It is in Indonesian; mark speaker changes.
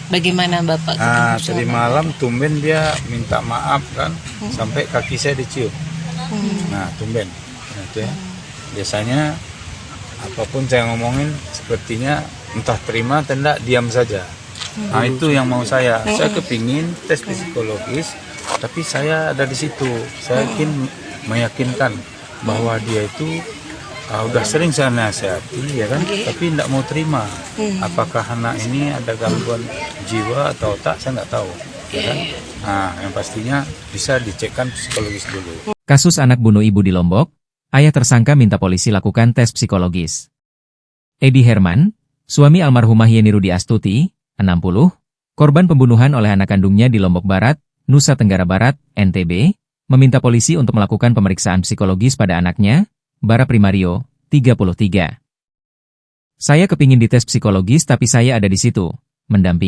Speaker 1: Bagaimana Bapak?
Speaker 2: Tadi malam tumben dia minta maaf kan, sampai kaki saya dicium. Nah, tumben. Nah, itu ya. Biasanya apapun saya ngomongin sepertinya entah terima atau enggak, diam saja. Nah, itu yang mau saya. Saya kepingin tes psikologis, tapi saya ada di situ. Saya meyakinkan bahwa dia itu udah sering saya nasihati, ya kan, tapi tidak mau terima. Apakah anak ini ada gangguan jiwa atau tak, saya nggak tahu, ya kan. Nah, yang pastinya bisa dicekkan psikologis dulu.
Speaker 3: Kasus anak bunuh ibu di Lombok, ayah tersangka minta polisi lakukan tes psikologis. Edi Herman, suami almarhumah Yeni Rudi Astuti, 60, korban pembunuhan oleh anak kandungnya di Lombok Barat, Nusa Tenggara Barat, NTB, meminta polisi untuk melakukan pemeriksaan psikologis pada anaknya, Bara Primario, 33. Saya kepingin dites psikologis tapi saya ada di situ, mendampingi.